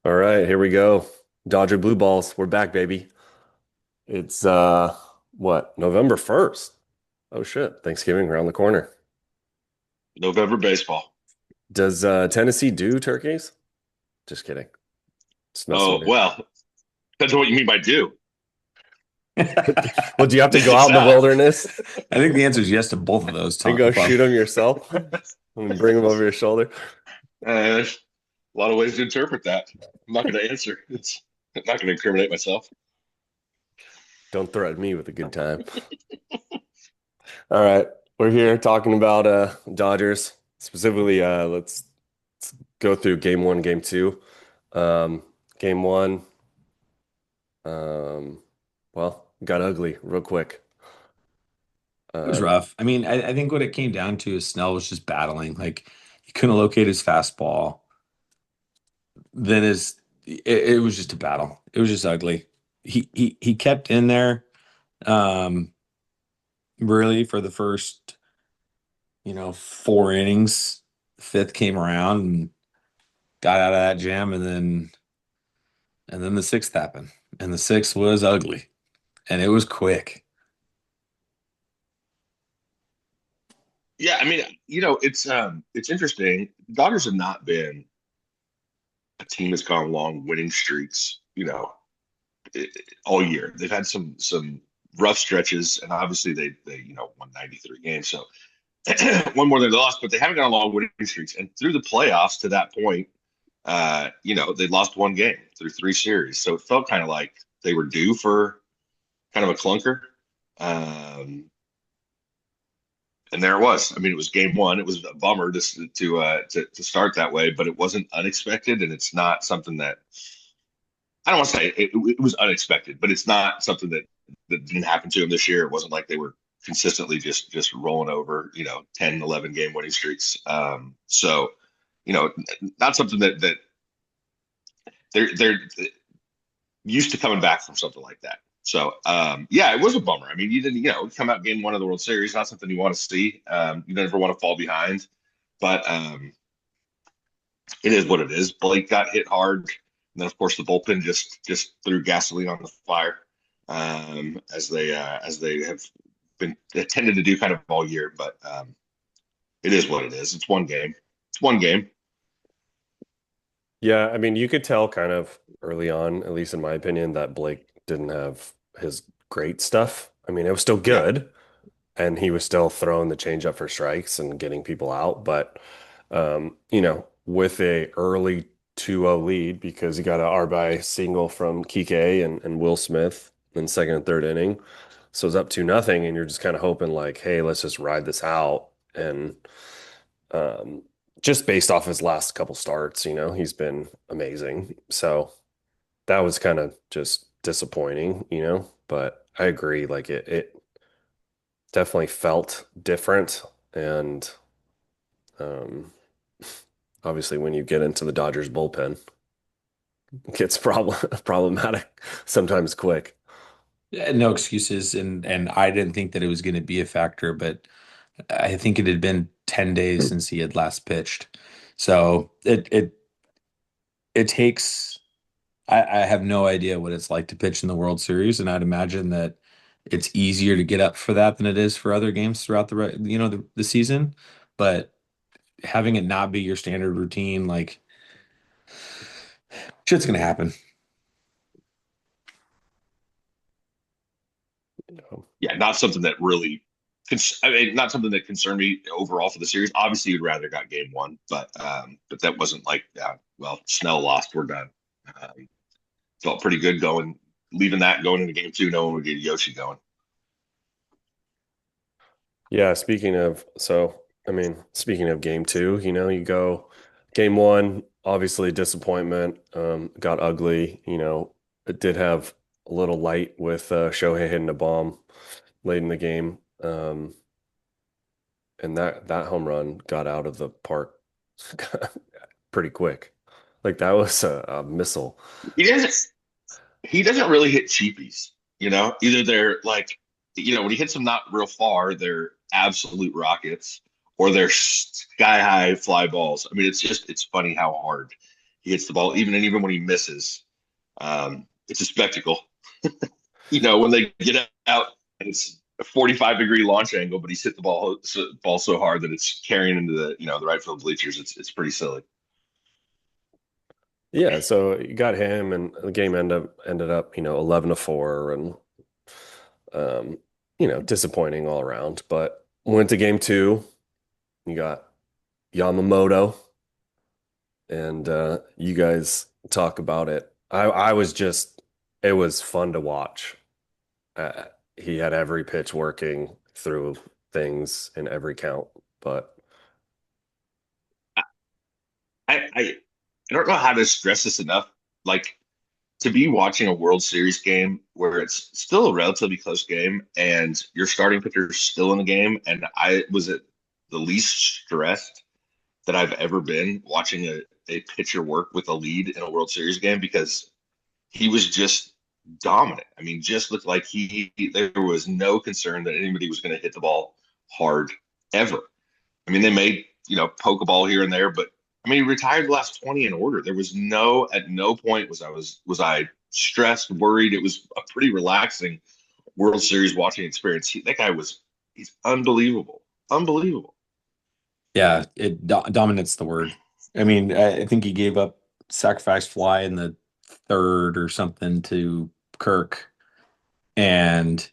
All right, here we go. Dodger blue balls. We're back, baby. It's what, November 1st. Oh shit, Thanksgiving around the corner. November baseball. Does Tennessee do turkeys? Just kidding. Just messing Oh, with well, depends on what you mean by do. you. Well, do you have to go out in the So, wilderness I think the answer is yes to both of those, and Tom. go shoot them yourself and bring them over your shoulder? there's a lot of ways to interpret that. I'm not going to answer. I'm not going to incriminate myself. Don't threaten me with a good time. All right, we're here talking about Dodgers. Specifically, let's go through game one, game two. Game one. Um, well, got ugly real quick. It was Uh, rough. I mean, I think what it came down to is Snell was just battling. Like he couldn't locate his fastball. Then it was just a battle. It was just ugly. He kept in there um really for the first, 4 innings. Fifth came around and got out of that jam, and then the sixth happened. And the sixth was ugly. And it was quick. Yeah, I mean, it's interesting. Dodgers have not been a team that's gone long winning streaks, all year. They've had some rough stretches, and obviously they won 93 games, so one more than they lost, but they haven't gone long winning streaks. And through the playoffs to that point, they lost one game through three series. So it felt kind of like they were due for kind of a clunker. Um, and there it was. I mean, it was game one. It was a bummer to start that way, but it wasn't unexpected, and it's not something that I don't want to say it was unexpected, but it's not something that didn't happen to them this year. It wasn't like they were consistently just rolling over, 10, 11 game winning streaks. So, not something that they're used to coming back from something like that. So, yeah, it was a bummer. I mean, you didn't, come out game one of the World Series, not something you want to see. You never want to fall behind, but it is what it is. Blake got hit hard, and then of course the bullpen just threw gasoline on the fire, as they have been tended to do kind of all year. But it is what it is. It's one game. It's one game. yeah, I mean, you could tell kind of early on, at least in my opinion, that Blake didn't have his great stuff. I mean, it was still Yeah. good, and he was still throwing the changeup for strikes and getting people out. But with a early 2-0 lead because he got an RBI single from Kike and Will Smith in second and third inning. So it's up to nothing, and you're just kind of hoping like, hey, let's just ride this out. And um, just based off his last couple starts, he's been amazing. So that was kind of just disappointing. But I agree, like it definitely felt different. And um, obviously, when you get into the Dodgers bullpen, it gets problematic sometimes quick. Yeah, no excuses, and I didn't think that it was going to be a factor, but I think it had been 10 days since he had last pitched. So it takes I have no idea what it's like to pitch in the World Series, and I'd imagine that it's easier to get up for that than it is for other games throughout the season. But having it not be your standard routine, like shit's gonna happen. Yeah, not something that really. I mean, not something that concerned me overall for the series. Obviously, you'd rather got game one, but that wasn't like, well, Snell lost, we're done. Um, Felt pretty good leaving that going into game two, knowing we get Yoshi going. Yeah, speaking of game two, you go game one, obviously disappointment, got ugly, it did have a little light with Shohei hitting a bomb late in the game. And that home run got out of the park pretty quick. Like that was a missile. He doesn't. He doesn't really hit cheapies. Either they're like, when he hits them not real far, they're absolute rockets, or they're sky high fly balls. I mean, it's funny how hard he hits the ball, even when he misses. It's a spectacle. You know, when they get out and it's a 45-degree launch angle, but he's hit the ball so hard that it's carrying into the right field bleachers. It's pretty silly. Yeah, so you got him, and the game ended up 11-4, and um, disappointing all around. But went to game two. You got Yamamoto, and you guys talk about it. I was just, it was fun to watch. Uh, he had every pitch working through things in every count, but I don't know how to stress this enough. Like to be watching a World Series game where it's still a relatively close game and your starting pitcher is still in the game, and I was at the least stressed that I've ever been watching a pitcher work with a lead in a World Series game because he was just dominant. I mean, just looked like there was no concern that anybody was going to hit the ball hard ever. I mean, they made, poke a ball here and there, but I mean, he retired the last 20 in order. There was at no point was I stressed, worried. It was a pretty relaxing World Series watching experience. That guy he's unbelievable. Unbelievable. Yeah, dominant's the word. I mean, I think he gave up sacrifice fly in the third or something to Kirk, and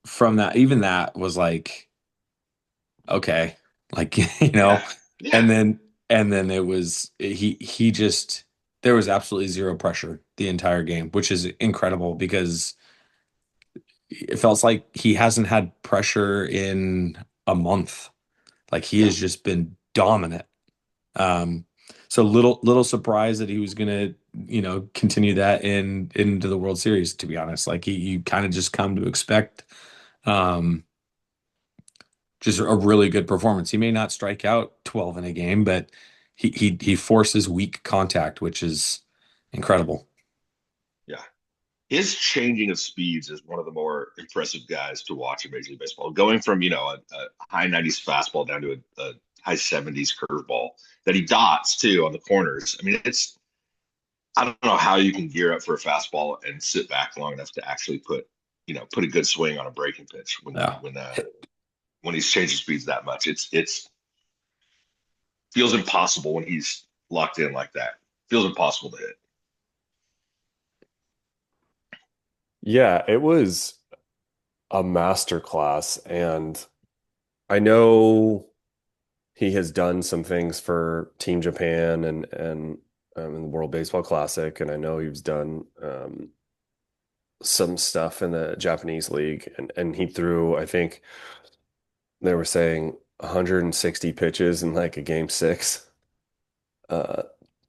from that, even that was like, okay, like Yeah. Yeah. and then it was he just there was absolutely zero pressure the entire game, which is incredible because it felt like he hasn't had pressure in a month. Like he Yeah. has just been dominant. Um, so little surprised that he was gonna, continue that into the World Series, to be honest. Like you kind of just come to expect um just a really good performance. He may not strike out 12 in a game, but he forces weak contact, which is incredible. Yeah. His changing of speeds is one of the more impressive guys to watch in Major League Baseball. Going from, a high 90s fastball down to a high 70s curveball that he dots too on the corners. I mean, I don't know how you can gear up for a fastball and sit back long enough to actually put a good swing on a breaking pitch Yeah. when he's changing speeds that much. It's feels impossible when he's locked in like that. Feels impossible to hit. yeah, it was a master class, and I know he has done some things for Team Japan and in the World Baseball Classic, and I know he's done some stuff in the Japanese league, and he threw, I think they were saying 160 pitches in like a game six, uh,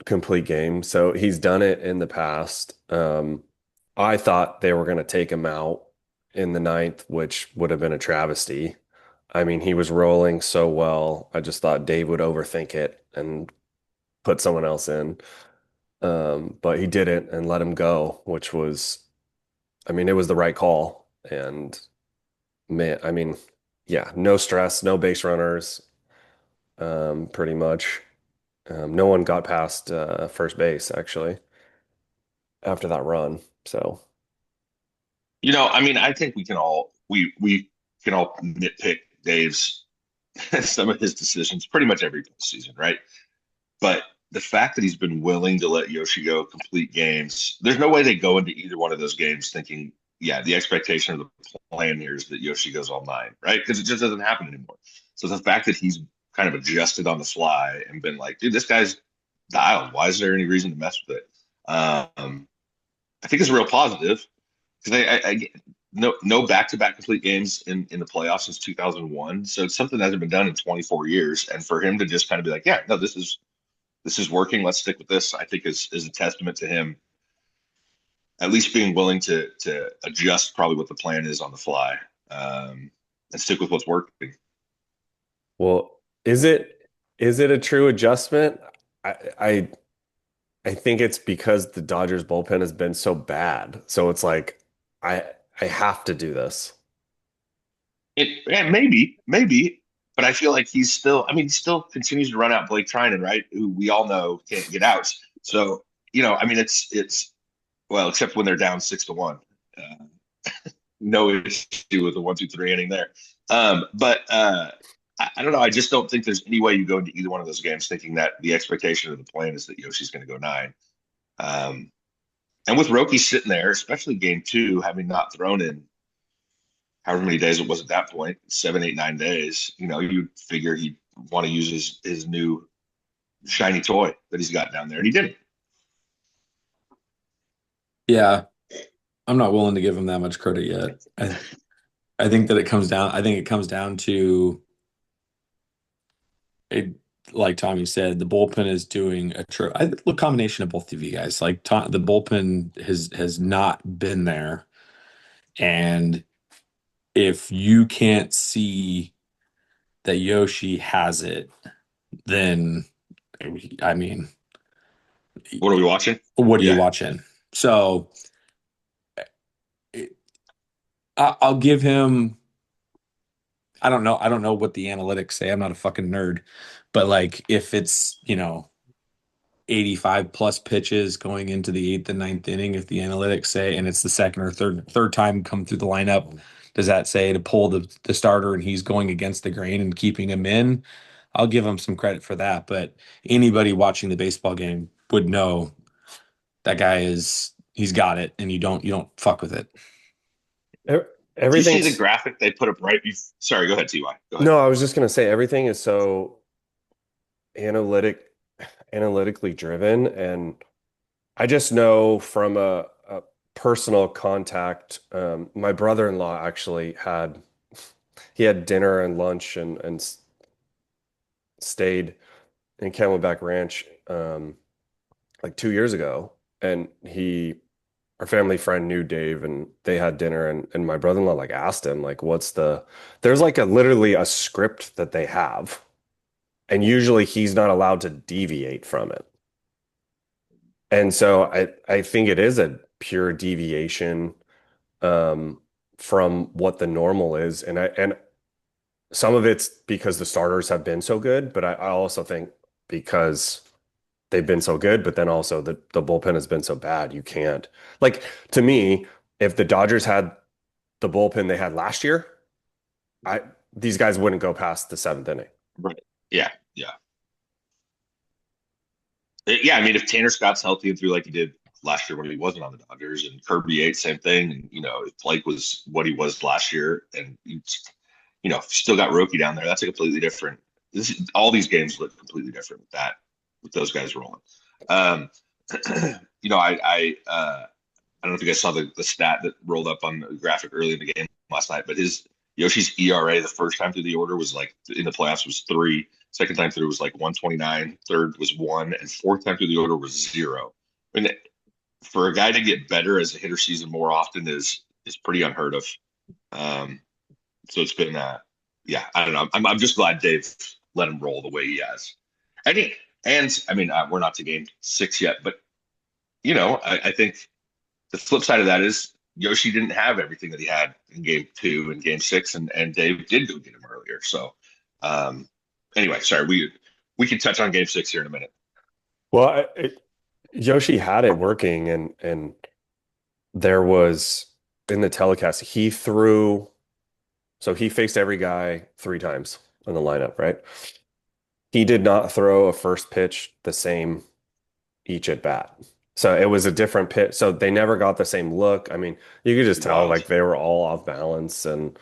complete game. So he's done it in the past. I thought they were going to take him out in the ninth, which would have been a travesty. I mean, he was rolling so well. I just thought Dave would overthink it and put someone else in. But he didn't and let him go, which was, I mean, it was the right call. And man, I mean, yeah, no stress, no base runners, pretty much. No one got past first base actually after that run. So I mean, I think we can all nitpick Dave's some of his decisions pretty much every season, right? But the fact that he's been willing to let Yoshi go complete games, there's no way they go into either one of those games thinking, yeah, the expectation of the plan here is that Yoshi goes all nine, right? Because it just doesn't happen anymore. So the fact that he's kind of adjusted on the fly and been like, dude, this guy's dialed. Why is there any reason to mess with it? I think it's a real positive because no back-to-back complete games in the playoffs since 2001. So it's something that hasn't been done in 24 years. And for him to just kind of be like, yeah, no, this is working. Let's stick with this. I think is a testament to him at least being willing to adjust probably what the plan is on the fly, and stick with what's working. well, is it a true adjustment? I I I think it's because the Dodgers bullpen has been so bad. So it's like I I have to do this. Maybe, but I feel like he's still. I mean, he still continues to run out Blake Trinan, right? Who we all know can't get outs. So, I mean, it's well, except when they're down 6-1. Uh, no issue with the 1, 2, 3 inning there. But I don't know. I just don't think there's any way you go into either one of those games thinking that the expectation of the plan is that Yoshi's going to go 9. Um, and with Roki sitting there, especially game 2, having not thrown in however many days it was at that point, 7, 8, 9 days, you'd figure he'd want to use his new shiny toy that he's got down there, and he didn't. Yeah, I'm not willing to give him that much credit yet. I think that it comes down. I think it comes down to it, like Tommy said, the bullpen is doing a combination of both of you guys. Like the bullpen has not been there, and if you can't see that Yoshi has it, then I mean, What are we watching? what are you Yeah, watching? So it, I'll give him. I don't know. I don't know what the analytics say. I'm not a fucking nerd, but like if it's 85 plus pitches going into the eighth and ninth inning, if the analytics say, and it's the second or third time come through the lineup, does that say to pull the starter and he's going against the grain and keeping him in? I'll give him some credit for that. But anybody watching the baseball game would know that guy he's got it, and you don't fuck with it. E- do you see the Everything's graphic they put up right before? Sorry, go ahead, Ty. Go ahead. no, I was just gonna say everything is so analytic analytically driven, and I just know from a personal contact, my brother-in-law actually had dinner and lunch and stayed in Camelback Ranch like 2 years ago, and our family friend knew Dave, and they had dinner, and my brother-in-law like asked him like there's like literally a script that they have, and usually he's not allowed to deviate from it. And so I think it is a pure deviation um, from what the normal is. And some of it's because the starters have been so good, but I also think because they've been so good, but then also the bullpen has been so bad, you can't. Like to me, if the Dodgers had the bullpen they had last year, I these guys wouldn't go past the seventh inning. Right. Yeah. Yeah. Yeah. I mean, if Tanner Scott's healthy and threw like he did last year when he wasn't on the Dodgers, and Kirby ate same thing, and if Blake was what he was last year, and still got Roki down there, that's a completely different. All these games look completely different with those guys rolling. Um, I don't know if you guys saw the stat that rolled up on the graphic early in the game last night, but his Yoshi's ERA the first time through the order was like in the playoffs was 3. Second time through was like 129. Third was 1, and fourth time through the order was 0. I mean, for a guy to get better as a hitter season more often is pretty unheard of. Um, so it's been yeah, I don't know. I'm just glad Dave let him roll the way he has. I mean, we're not to game 6 yet, but I think the flip side of that is Yoshi didn't have everything that he had in game 2 and game 6, and Dave did go get him earlier. So, um, anyway, sorry, we can touch on game 6 here in a minute. Well, Yoshi had it working, and there was in the telecast so he faced every guy 3 times in the lineup, right? He did not throw a first pitch the same each at bat. So it was a different pitch. So they never got the same look. I mean, you could just tell Wild. like they were all off balance and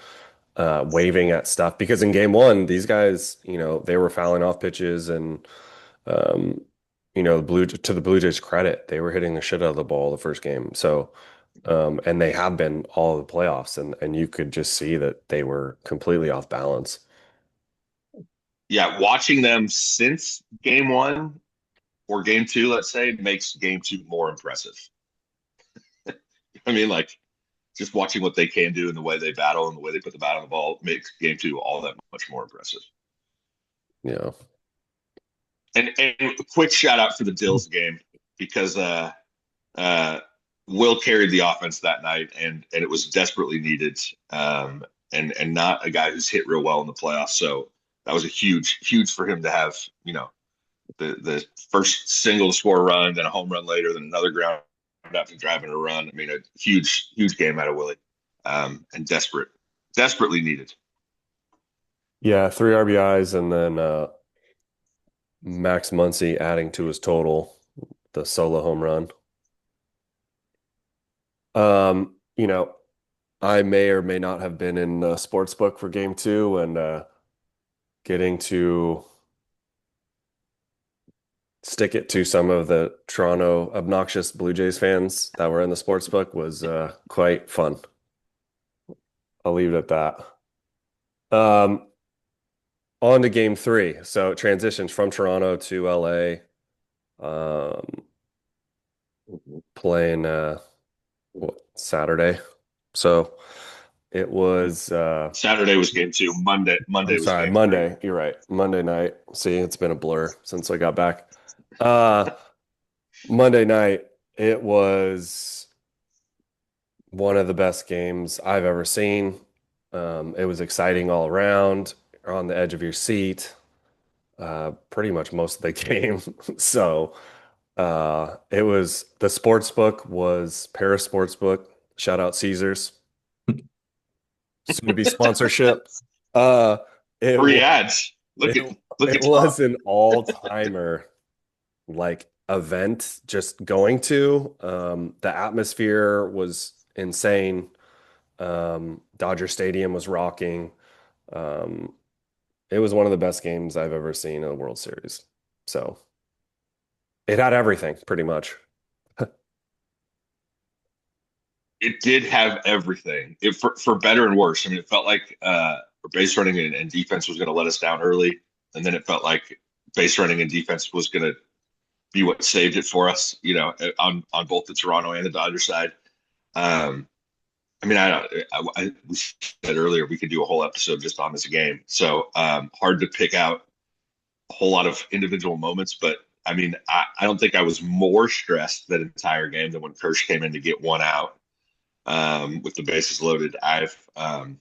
waving at stuff because in game 1, these guys, they were fouling off pitches and um, to the Blue Jays credit, they were hitting the shit out of the ball the first game. So and they have been all the playoffs, and you could just see that they were completely off balance. Yeah, watching them since game 1 or game 2, let's say, makes game 2 more impressive. I mean, like just watching what they can do and the way they battle and the way they put the bat on the ball makes game 2 all that much more impressive. Yeah. And a quick shout out for the Dills game because uh, Will carried the offense that night, and it was desperately needed, and not a guy who's hit real well in the playoffs. So that was a huge for him to have the first single to score a run, then a home run later, then another ground out to drive in a run. I mean, a huge game out of Willie, and desperately needed. Yeah, three RBIs and then Max Muncy adding to his total, the solo home run. You know, I may or may not have been in the sports book for game two, and getting to stick it to some of the Toronto obnoxious Blue Jays fans that were in the sports book was quite fun. I'll leave it at that. On to game three. So it transitions from Toronto to LA, playing Saturday. So it was Saturday was game two. Monday I'm was sorry, game three. Monday. You're right. Monday night. See, it's been a blur since I got back. Uh Monday night, it was one of the best games I've ever seen. It was exciting all around, on the edge of your seat, pretty much most of the game. So it was the sports book was Paris Sportsbook. Shout out Caesars, soon to be sponsorship. Uh, it Free was ads. Look at it, look it at Tom. was an all-timer like event just going to. The atmosphere was insane. Dodger Stadium was rocking. Um, it was one of the best games I've ever seen in a World Series. So it had everything pretty much. It did have everything. For better and worse. I mean, it felt like base running and defense was going to let us down early, and then it felt like base running and defense was going to be what saved it for us. You know, on both the Toronto and the Dodger side. Um, I mean, I don't. We said earlier we could do a whole episode just on this game. So hard to pick out a whole lot of individual moments, but I mean, I don't think I was more stressed that entire game than when Kersh came in to get one out, with the bases loaded. I don't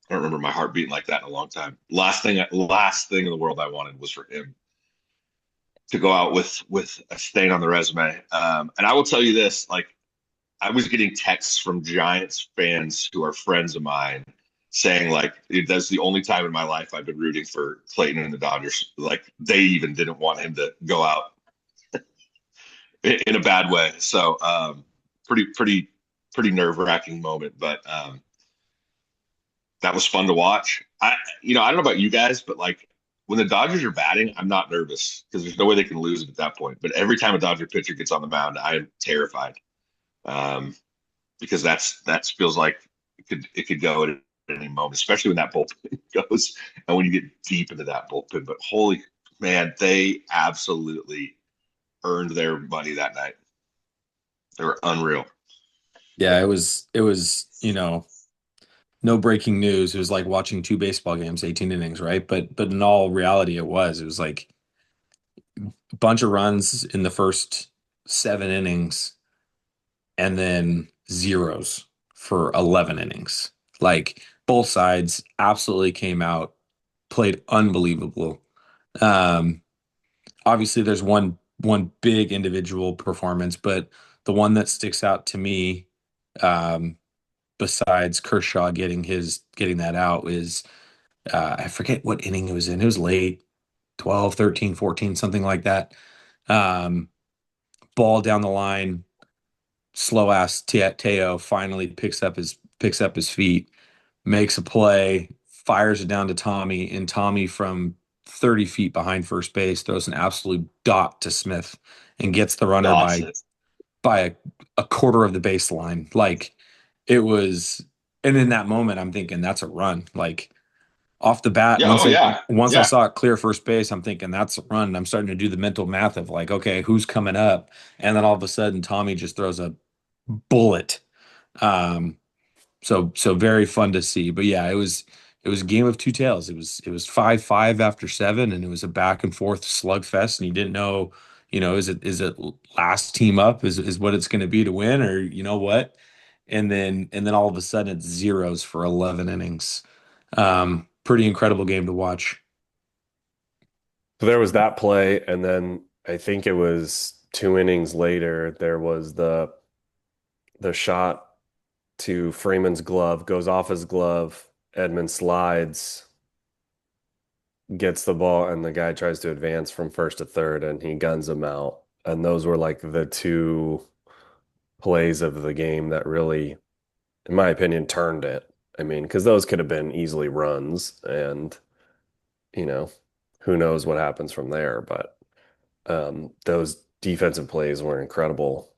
remember my heart beating like that in a long time. Last thing in the world I wanted was for him to go out with a stain on the resume. And I will tell you this, like I was getting texts from Giants fans who are friends of mine saying like that's the only time in my life I've been rooting for Clayton and the Dodgers. Like they even didn't want him to go out in a bad way. So pretty nerve wracking moment, but that was fun to watch. I don't know about you guys, but like when the Dodgers are batting, I'm not nervous because there's no way they can lose it at that point. But every time a Dodger pitcher gets on the mound, I am terrified. Um, because that feels like it could go at any moment, especially when that bullpen goes and when you get deep into that bullpen. But holy man, they absolutely earned their money that night. They were unreal. Yeah, it was, no breaking news. It was like watching two baseball games, 18 innings, right? But in all reality it was like a bunch of runs in the first 7 innings and then zeros for 11 innings. Like both sides absolutely came out, played unbelievable. Um, Obviously there's one big individual performance, but the one that sticks out to me, um, besides Kershaw getting that out is I forget what inning it was in. It was late, 12, 13, 14, something like that. Um, Ball down the line, slow ass Teo finally picks up his feet, makes a play, fires it down to Tommy, and Tommy from 30 feet behind first base throws an absolute dot to Smith and gets the runner Dots by it. a quarter of the baseline. Like it was, and in that moment, I'm thinking that's a run. Like off the bat, Yeah. once Oh I yeah. once I Yeah. saw it clear first base, I'm thinking that's a run. And I'm starting to do the mental math of like, okay, who's coming up? And then all of a sudden, Tommy just throws a bullet. Um, so very fun to see. But yeah, it was a game of two tails. It was 5-5 after seven, and it was a back and forth slugfest, and you didn't know, is it last team up is what it's going to be to win, or you know what? And then all of a sudden it's zeros for 11 innings. Pretty incredible game to watch. So there was that play, and then I think it was 2 innings later, there was the shot to Freeman's glove, goes off his glove, Edmund slides, gets the ball, and the guy tries to advance from first to third, and he guns him out. And those were like the two plays of the game that really, in my opinion, turned it. I mean, because those could have been easily runs, and you know, who knows what happens from there. But those defensive plays were incredible.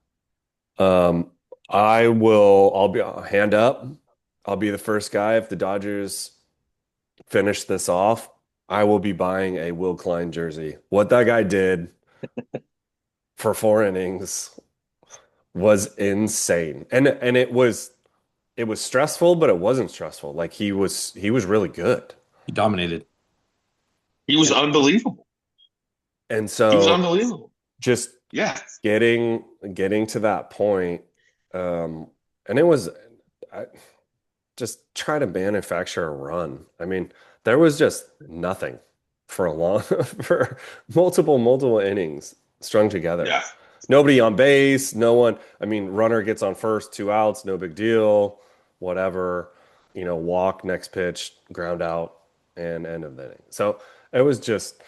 Um, I'll be hand up. I'll be the first guy if the Dodgers finish this off. I will be buying a Will Klein jersey. What that guy did for 4 innings was insane. And it was stressful, but it wasn't stressful. Like he was really good. He dominated. He was And unbelievable. and He was so unbelievable. just Yeah. getting to that point, um, and it was I, just try to manufacture a run. I mean, there was just nothing for a long for multiple innings strung together. Yeah. Nobody on base, no one. I mean, runner gets on first, 2 outs, no big deal, whatever. Walk, next pitch, ground out, and end of the inning. So it was just,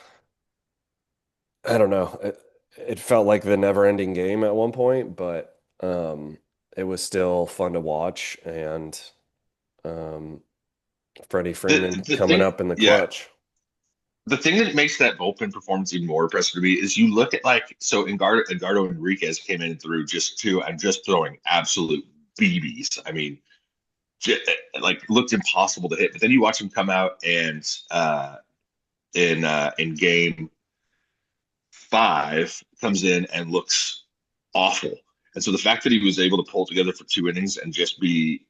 I don't know. It felt like the never-ending game at one point, but it was still fun to watch, and um, Freddie Freeman The coming thing, up in the yeah. clutch. The thing that makes that bullpen performance even more impressive to me is you look at so Edgardo Enriquez came in through just two and just throwing absolute BBs. I mean, just, like looked impossible to hit. But then you watch him come out and in game five comes in and looks awful. And so the fact that he was able to pull together for 2 innings and just be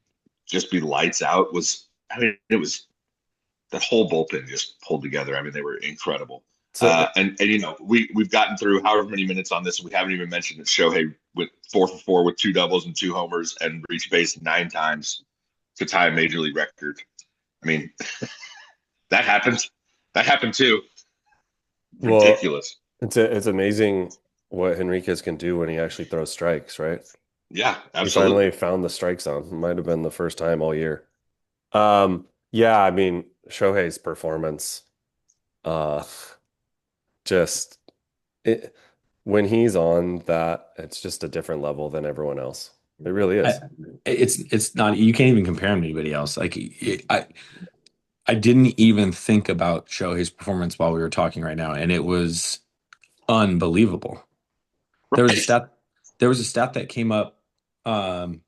lights out was, I mean, it was that whole bullpen just pulled together. I mean, they were incredible. So And we've gotten through however many minutes on this, and we haven't even mentioned that Shohei went 4 for 4 with two doubles and two homers and reached base 9 times to tie a major league record. I mean, that happened. That happened too. well, Ridiculous. it's amazing what Henriquez can do when he actually throws strikes, right? Yeah, He finally absolutely. found the strike zone. Might have been the first time all year. Yeah, I mean, Shohei's performance, uh, just it, when he's on that, it's just a different level than everyone else. It really I, is. it's not, you can't even compare him to anybody else. I didn't even think about Shohei's performance while we were talking right now, and it was unbelievable. There was a Right. stat there was a stat that came up, um,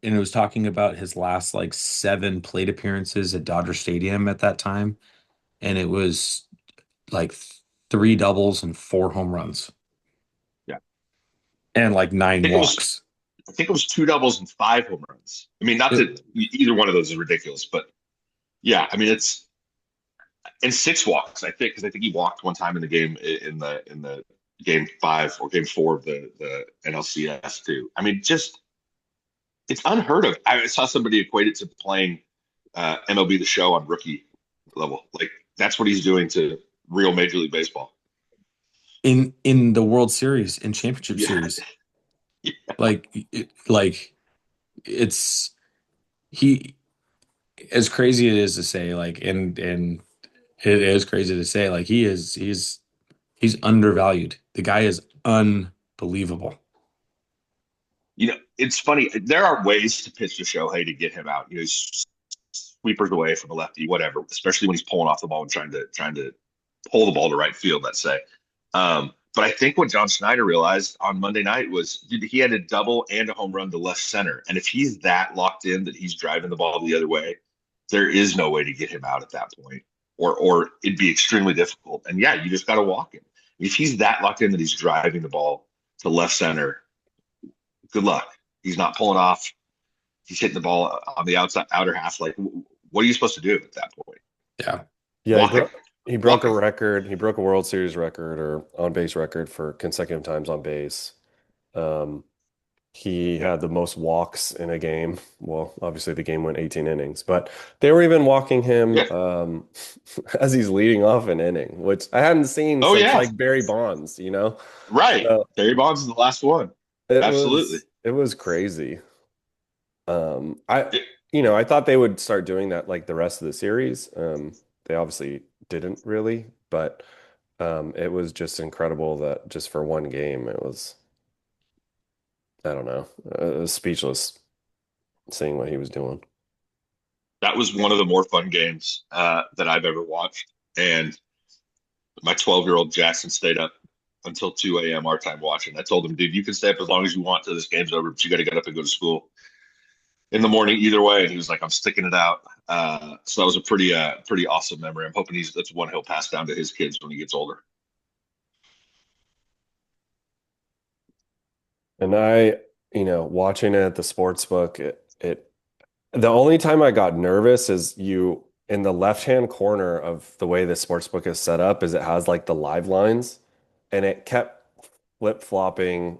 and it was talking about his last like 7 plate appearances at Dodger Stadium at that time, and it was like 3 doubles and 4 home runs Yeah. and like I nine think it was walks. I think it was two doubles and 5 home runs. I mean, not It, that either one of those is ridiculous, but yeah, I mean it's and 6 walks. I think because I think he walked one time in the game in the game five or game four of the NLCS too. I mean, just it's unheard of. I saw somebody equate it to playing MLB The Show on rookie level. Like that's what he's doing to real Major League Baseball. in the World Series, in championship Yeah, series, like it's he as crazy it is to say, like, and it is crazy to say, like, he's undervalued. The guy is unbelievable. it's funny. There are ways to pitch to Shohei to get him out. Sweepers away from a lefty, whatever. Especially when he's pulling off the ball and trying to pull the ball to right field. Let's say. But I think what John Schneider realized on Monday night was he had a double and a home run to left center, and if he's that locked in that he's driving the ball the other way, there is no way to get him out at that point, or it'd be extremely difficult. And yeah, you just got to walk him. If he's that locked in that he's driving the ball to left center, good luck. He's not pulling off. He's hitting the ball on the outside outer half. Like, what are you supposed to do at that point? Yeah. Yeah, he Walk him. broke he broke Walk a him. record. He broke a World Series record or on base record for consecutive times on base. Um, He Yeah. had the most walks in a game. Well, obviously the game went 18 innings, but they were even walking him Yeah. as he's leading off an inning, which I hadn't seen Oh since yeah. like Barry Bonds, you know? Right. So Barry Bonds is the last one. Absolutely. it was crazy. I It, I thought they would start doing that like the rest of the series. They obviously didn't really, but it was just incredible that just for one game, it was, I don't know, it was speechless seeing what he was doing. that was one of the more fun games that I've ever watched. And my 12-year-old Jackson stayed up until 2 a.m. our time watching. I told him, dude, you can stay up as long as you want till this game's over, but you got to get up and go to school in the morning either way. And he was like, I'm sticking it out. So that was a pretty awesome memory. I'm hoping that's one he'll pass down to his kids when he gets older. And watching it at the sports book, the only time I got nervous is you in the left-hand corner of the way the sports book is set up is it has like the live lines and it kept flip-flopping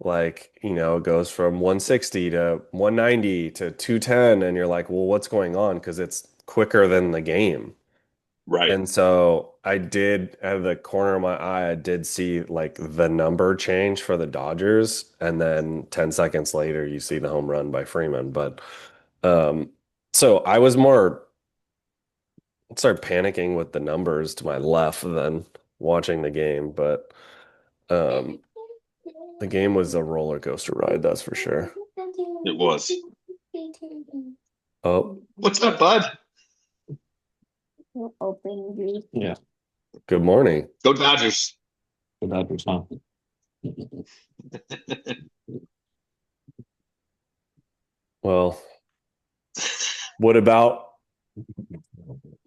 like, it goes from 160 to 190 to 210 and you're like, "Well, what's going on?" Because it's quicker than the game. Right. And so I did, out of the corner of my eye, I did see like the number change for the Dodgers. And then 10 seconds later, you see the home run by Freeman. But um, so I was more started panicking with the numbers to my left than watching the game. But um, the game was a roller coaster ride, that's for sure. It was. Oh, What's up, bud? Yeah, good morning. Go Dodgers. the Dodgers, huh? Well, what about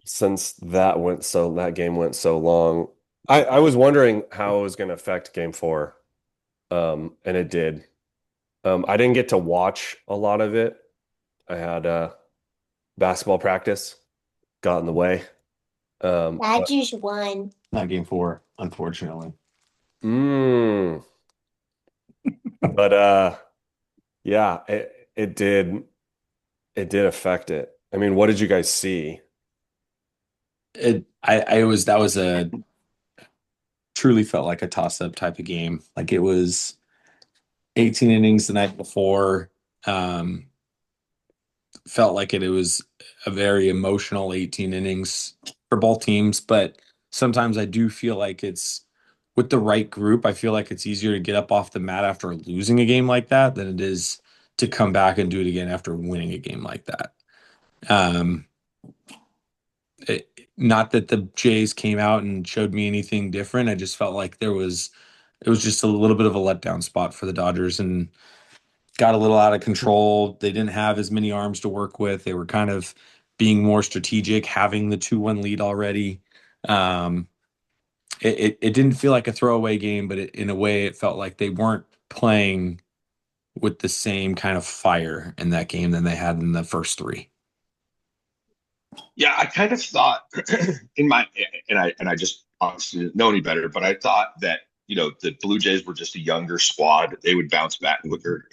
since that game went so long? I was wondering how it was going to affect game four. And it did. I didn't get to watch a lot of it. I had basketball practice got in the way. But Badgers won. Not game four, unfortunately. mm, but yeah, it did affect it. I mean, what did you guys see? I was that was a truly felt like a toss-up type of game. Like it was 18 innings the night before. Um, Felt like it was a very emotional 18 innings for both teams, but sometimes I do feel like it's with the right group, I feel like it's easier to get up off the mat after losing a game like that than it is to come back and do it again after winning a game like that. Um, Not that the Jays came out and showed me anything different. I just felt like it was just a little bit of a letdown spot for the Dodgers and got a little out of control. They didn't have as many arms to work with. They were kind of being more strategic, having the 2-1 lead already. Um, it didn't feel like a throwaway game, but in a way, it felt like they weren't playing with the same kind of fire in that game than they had in the first three. Yeah, I kind of thought in my and I just honestly didn't know any better, but I thought that the Blue Jays were just a younger squad. They would bounce back quicker,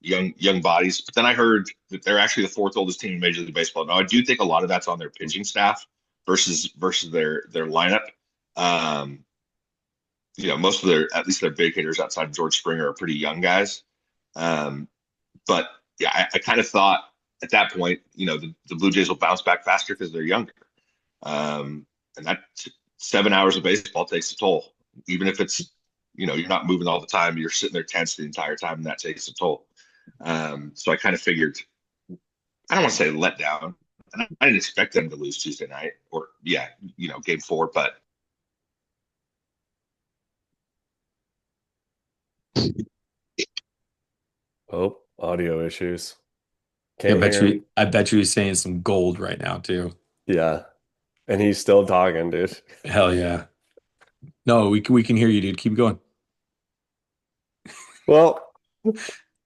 young bodies. But then I heard that they're actually the fourth oldest team in Major League Baseball. Now I do think a lot of that's on their pitching staff versus their lineup. Um, most of their at least their big hitters outside of George Springer are pretty young guys. Um, but yeah, I kind of thought at that point, the Blue Jays will bounce back faster because they're younger. And that 7 hours of baseball takes a toll. Even if it's, you're not moving all the time, you're sitting there tense the entire time, and that takes a toll. So I kind of figured, I don't want to say let down. And I didn't expect them to lose Tuesday night or, yeah, game four. But Oh, audio issues. Can't hear him. I bet you he's saying some gold right now too. Yeah. And he's still talking, dude. Hell yeah. No, we can hear you, dude. Keep going. Well,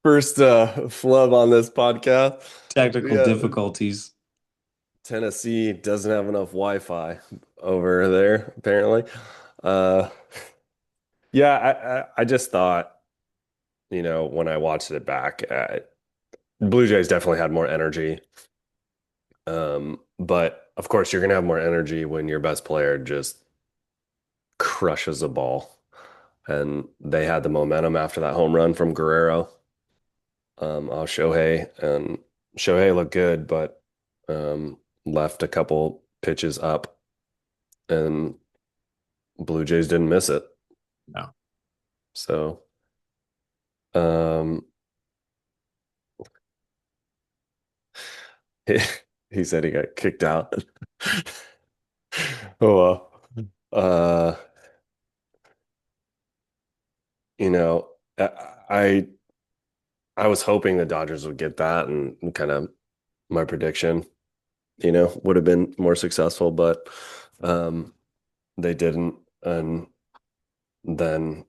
first flub on this podcast. Technical Yeah, difficulties. Tennessee doesn't have enough Wi-Fi over there, apparently. Uh yeah, I just thought, when I watched it back, Blue Jays definitely had more energy. But of course, you're gonna have more energy when your best player just crushes a ball. And they had the momentum after that home run from Guerrero, off Shohei, and Shohei looked good, but left a couple pitches up, and Blue Jays didn't miss it. No. So, um, he, he said he got kicked out. Oh well. Uh, you know, I I was hoping the Dodgers would get that, and kind of my prediction, would have been more successful, but um, they didn't. And then,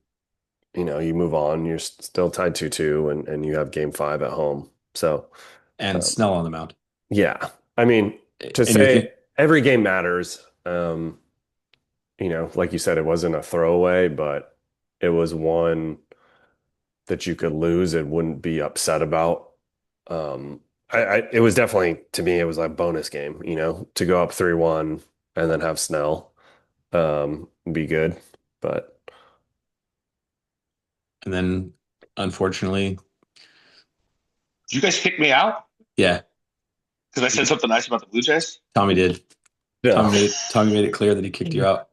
you move on. You're still tied 2-2, and you have game five at home. So, And um, Snell on the mound. yeah, I mean, to And you're say think every game matters, like you said, it wasn't a throwaway, but it was one that you could lose and wouldn't be upset about. It was definitely, to me, it was like a bonus game, to go up 3-1 and then have Snell be good. But and then unfortunately, Did you guys kick me out yeah, because I said something nice about the Blue Jays? Tommy did. no, Tommy made it clear that he kicked you out.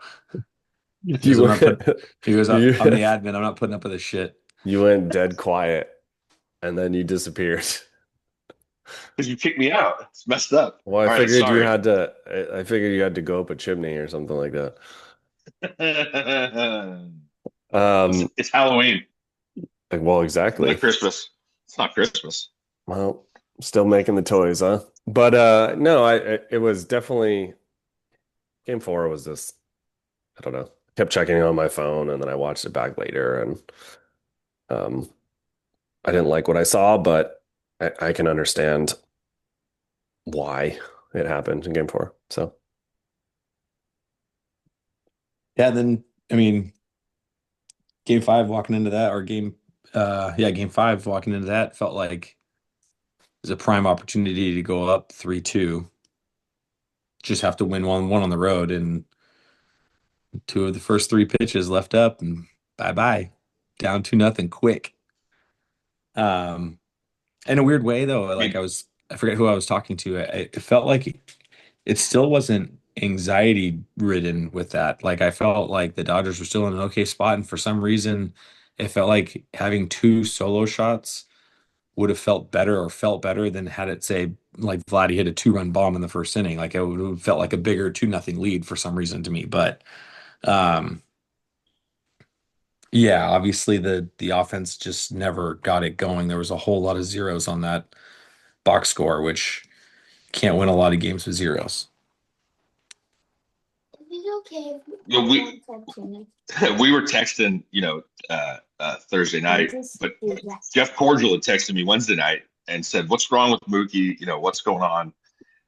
He goes, you I'm not put went he goes, you I'm the admin, I'm not putting up with this shit. you went dead quiet and then you disappeared. Because you kicked me out. It's messed up. Well, I All right, figured you sorry. had to I figured you had to go up a chimney or something like that. it's, Um, it's Halloween, well, not exactly. Christmas. It's not Christmas. Well, still making the toys, huh? But no, it was definitely game four was just, I don't know. Kept checking it on my phone, and then I watched it back later, and um I didn't like what I saw, but I can understand why it happened in game four. So Yeah, then I mean, game five walking into that, or game five walking into that felt like it was a prime opportunity to go up 3-2. Just have to win one on the road, and two of the first three pitches left up, and bye bye. Down 2-0 quick. Um, in a weird way though, I mean, I forget who I was talking to. It felt like it still wasn't anxiety ridden with that. Like I felt like the Dodgers were still in an okay spot, and for some reason, it felt like having two solo shots would have felt better than had it say like Vladdy hit a two-run bomb in the first inning. Like it would have felt like a bigger 2-0 lead for some reason to me. But um, yeah, obviously the offense just never got it going. There was a whole lot of zeros on that box score, which can't win a lot of games with zeros. you know, we we were texting, Thursday night, but Jeff Cordial had texted me Wednesday night and said, "What's wrong with Mookie? What's going on?"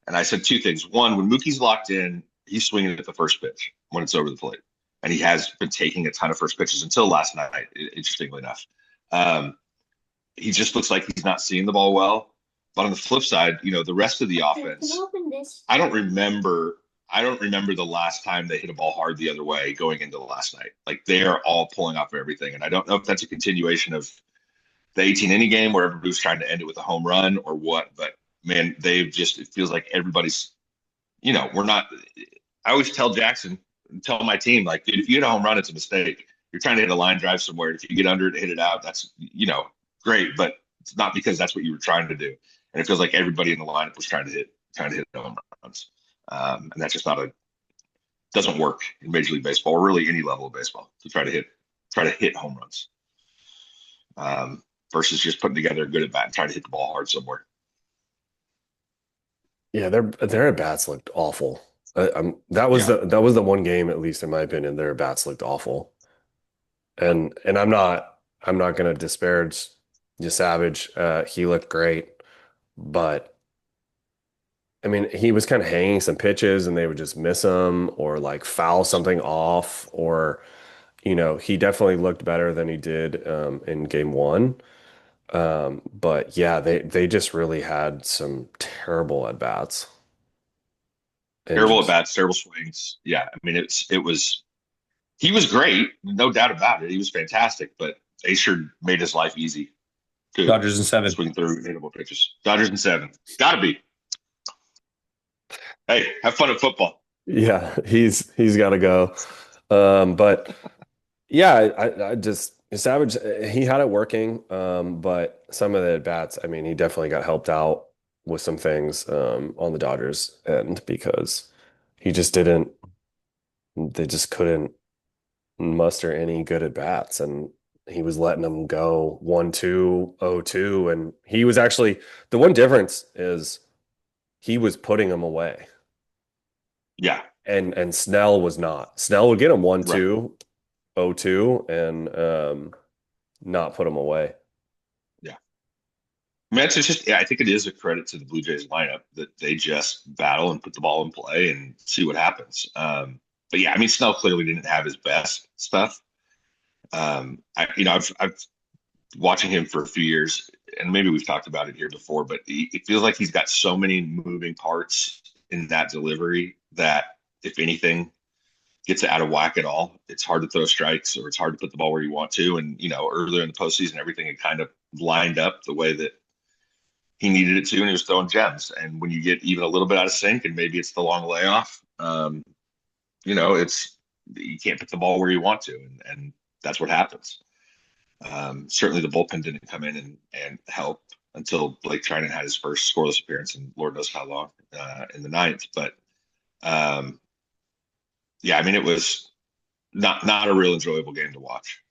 And I said two things. One, when Mookie's locked in, he's swinging at the first pitch when it's over the plate, and he has been taking a ton of first pitches until last night. Interestingly enough, um, he just looks like he's not seeing the ball well. But on the flip side, the rest of the offense, I don't remember. I don't remember the last time they hit a ball hard the other way going into the last night. Like they are all pulling off everything, and I don't know if that's a continuation of the 18 inning game where everybody's trying to end it with a home run or what. But man, it feels like everybody's, we're not. I always tell Jackson, tell my team, like, dude, if you hit a home run, it's a mistake. You're trying to hit a line drive somewhere. If you get under it and hit it out, that's, great, but it's not because that's what you were trying to do. And it feels like everybody in the lineup was trying to hit home runs. And that's just not doesn't work in Major League Baseball or really any level of baseball to try to hit home runs. Versus just putting together a good at bat and trying to hit the ball hard somewhere. yeah, their at bats looked awful. That was Yeah. the one game, at least in my opinion, their at bats looked awful. And I'm not gonna disparage Savage. He looked great, but I mean, he was kind of hanging some pitches and they would just miss them or like foul something off, or he definitely looked better than he did in game one. But yeah, they just really had some terrible at bats and Terrible at just bats, terrible swings. Yeah, I mean he was great, no doubt about it. He was fantastic, but they sure made his life easy to Dodgers in seven. swing through hittable pitches. Dodgers in seven, gotta be. Hey, have fun at football. yeah, he's got to go. But yeah, I just Savage, he had it working. But some of the at bats, I mean, he definitely got helped out with some things on the Dodgers end because he just didn't. They just couldn't muster any good at bats, and he was letting them go 1-2, 0-2, and he was actually the one difference is he was putting them away, Yeah, and Snell was not. Snell would get him one right. two 0-2, and not put them away. Yeah. I mean, it's just, yeah, I think it is a credit to the Blue Jays lineup that they just battle and put the ball in play and see what happens. But yeah, I mean, Snell clearly didn't have his best stuff. I've watching him for a few years, and maybe we've talked about it here before, but it feels like he's got so many moving parts in that delivery that if anything gets out of whack at all, it's hard to throw strikes or it's hard to put the ball where you want to. And earlier in the postseason, everything had kind of lined up the way that he needed it to, and he was throwing gems. And when you get even a little bit out of sync, and maybe it's the long layoff, it's you can't put the ball where you want to, and that's what happens. Certainly, the bullpen didn't come in and help until Blake Trinan had his first scoreless appearance, and Lord knows how long in the ninth. But yeah, I mean, it was not a real enjoyable game to watch.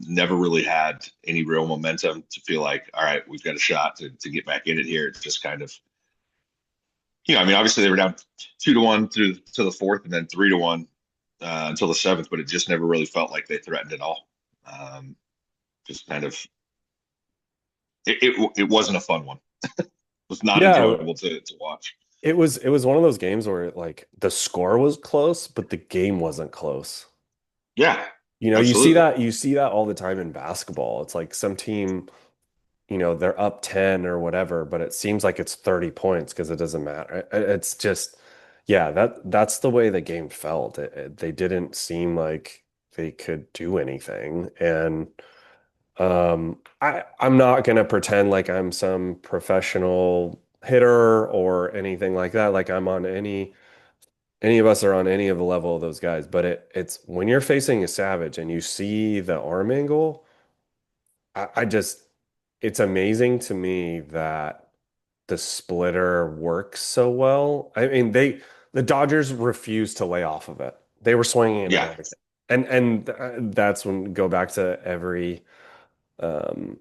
Never really had any real momentum to feel like, all right, we've got a shot to get back in it here. It's just kind of, I mean, obviously they were down 2-1 through to the fourth, and then 3-1 until the seventh, but it just never really felt like they threatened at all. Just kind of, it wasn't a fun one. It was not Yeah, enjoyable to watch. it was one of those games where like the score was close, but the game wasn't close. Yeah, You see absolutely. that all the time in basketball. It's like some team, they're up 10 or whatever, but it seems like it's 30 points because it doesn't matter. It's just, yeah, that's the way the game felt. They didn't seem like they could do anything. And I'm not gonna pretend like I'm some professional hitter or anything like that. Like I'm on any of us are on any of the level of those guys, but it's when you're facing a Savage and you see the arm angle, I just it's amazing to me that the splitter works so well. I mean, the Dodgers refused to lay off of it. They were swinging it at Yeah, everything. And that's when go back to um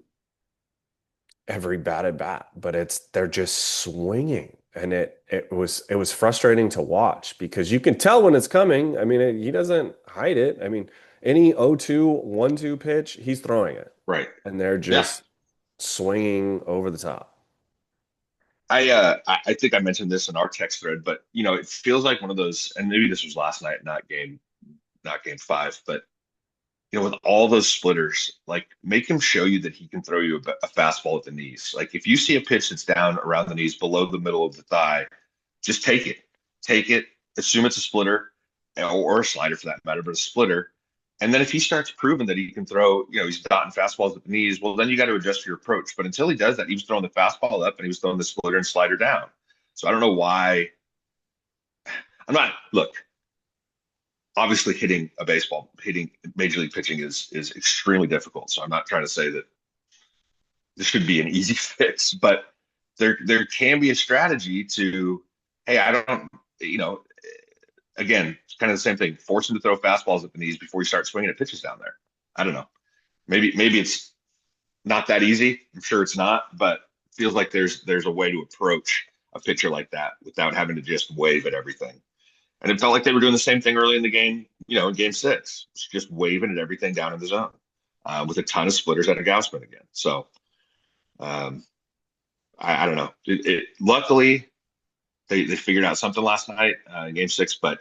every bat at bat, but they're just swinging, and it was frustrating to watch because you can tell when it's coming. I mean, he doesn't hide it. I mean, any 0-2 1-2 pitch, he's throwing it, right. and they're Yeah. just swinging over the top. I think I mentioned this in our text thread, but it feels like one of those, and maybe this was last night, not game five, but with all those splitters, like make him show you that he can throw you a fastball at the knees. Like if you see a pitch that's down around the knees, below the middle of the thigh, just take it, assume it's a splitter or a slider for that matter, but a splitter. And then if he starts proving that he can throw, he's dotting fastballs at the knees, well, then you got to adjust your approach. But until he does that, he was throwing the fastball up and he was throwing the splitter and slider down. So I don't know why. Look, obviously hitting major league pitching is extremely difficult. So I'm not trying to say that this should be an easy fix, but there can be a strategy to, hey, I don't, again, it's kind of the same thing. Force him to throw fastballs at the knees before he starts swinging at pitches down there. I don't know. Maybe it's not that easy. I'm sure it's not, but it feels like there's a way to approach a pitcher like that without having to just wave at everything. And it felt like they were doing the same thing early in the game, in game six, just waving at everything down in the zone with a ton of splitters at a Gaussman again. So um, I don't know. Luckily, they figured out something last night in game six, but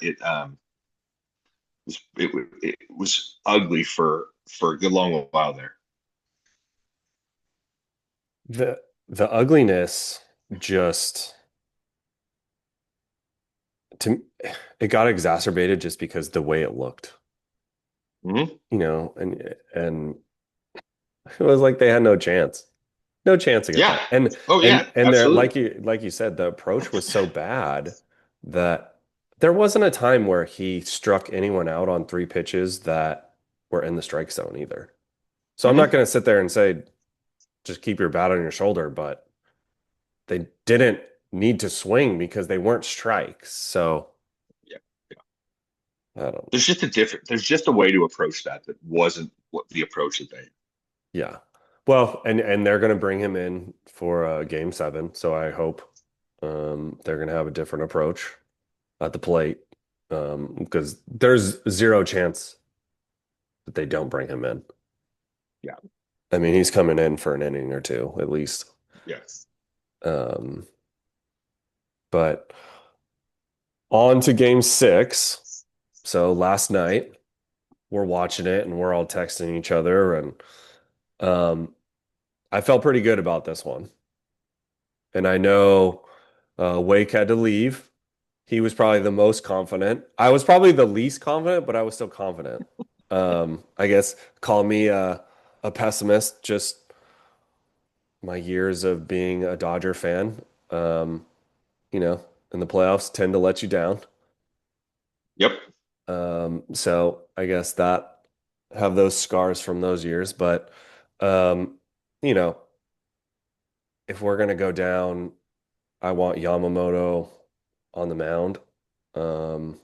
It was ugly for a good long while there. The the ugliness just to it got exacerbated just because the way it looked, Hmm. and it was like they had no chance. No chance against Yeah. that. And Oh and yeah, and there, absolutely. like you said, the approach was so bad that there wasn't a time where he struck anyone out on three pitches that were in the strike zone either. So I'm not Hmm. going to sit there and say just keep your bat on your shoulder, but they didn't need to swing because they weren't strikes. So Yeah. Yeah. I don't know. There's just a way to approach that wasn't what the approach that they. Yeah. Well, and they're going to bring him in for game seven, so I hope they're going to have a different approach at the plate because there's zero chance that they don't bring him in. Yeah. I mean, he's coming in for an inning or two at least. Yes. Um, but on to game six. So last night we're watching it and we're all texting each other, and um, I felt pretty good about this one. And I know Wake had to leave. He was probably the most confident. I was probably the least confident, but I was still confident. I guess call me a pessimist, just my years of being a Dodger fan, um, you know, in the playoffs tend to let you down. Yep. So I guess that have those scars from those years. But, um, you know, if we're going to go down, I want Yamamoto on the mound. Um,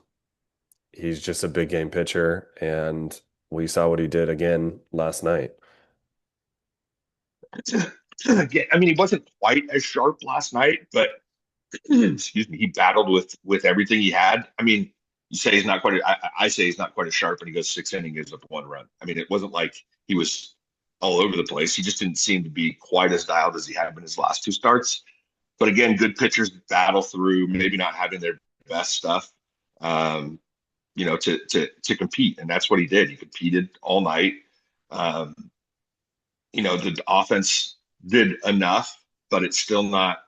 he's just a big game pitcher, and we saw what he did again last night. Yeah, I mean, he wasn't quite as sharp last night, but excuse me, he battled with everything he had. I mean, you say he's not quite. I say he's not quite as sharp, and he goes six innings, gives up one run. I mean, it wasn't like he was all over the place. He just didn't seem to be quite as dialed as he had been his last two starts. But again, good pitchers battle through maybe not having their best stuff, um, to compete, and that's what he did. He competed all night. Um, the offense did enough, but it's still not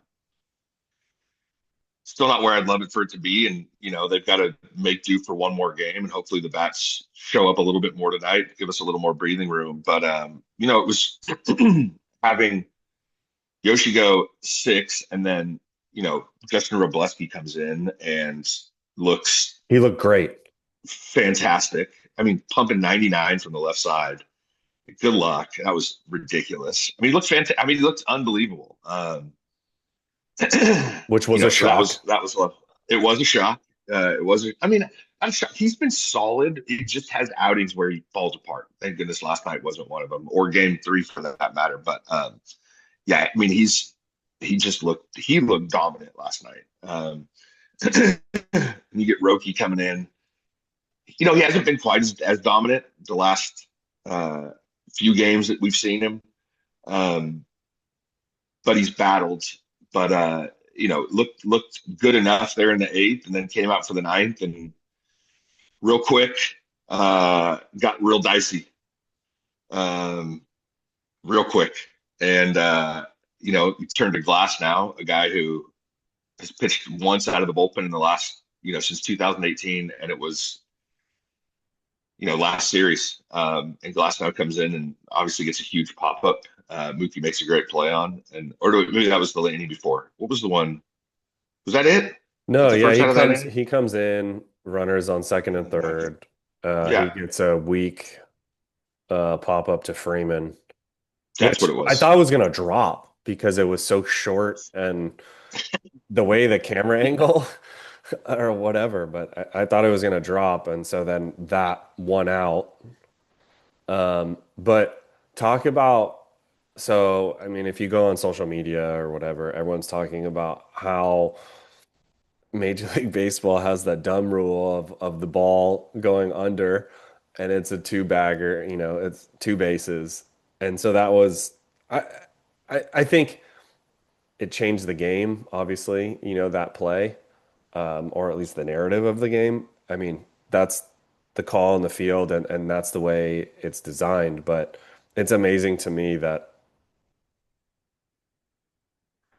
where I'd love it for it to be. And, they've got to make do for one more game. And hopefully the bats show up a little bit more tonight, give us a little more breathing room. But, it was having Yoshi go six and then, Justin Robleski comes in and looks He looked great. fantastic. I mean, pumping 99 from the left side. Good luck. That was ridiculous. I mean, he looked fantastic. I mean, he looked unbelievable. Which was a So that shock. was what it was a shock. It was. I mean, I'm shocked. He's been solid. It just has outings where he falls apart. Thank goodness last night wasn't one of them, or game three for that matter. But yeah, I mean, he looked dominant last night. And you get Roki coming in. He hasn't been quite as dominant the last uh, few games that we've seen him. Um, but he's battled. But looked good enough there in the eighth, and then came out for the ninth, and real quick got real dicey, um, real quick, and he turned to Glass now, a guy who has pitched once out of the bullpen in the last since 2018, and it was last series. And Glass now comes in and obviously gets a huge pop up. Mookie makes a great play on, maybe that was the inning before. What was the one? Was that it? Was that No, the yeah, first he out of that comes inning? he comes in, runners on second and third. He Yeah, gets a weak pop up to Freeman, that's what which it I was. thought was gonna drop because it was so short and the way the camera angle or whatever, but I thought it was gonna drop, and so then that one out. But talk about so I mean, if you go on social media or whatever, everyone's talking about how Major League Baseball has that dumb rule of the ball going under and it's a two bagger, it's two bases. And so that was I I think it changed the game, obviously, that play, or at least the narrative of the game. I mean, that's the call in the field, and that's the way it's designed. But it's amazing to me that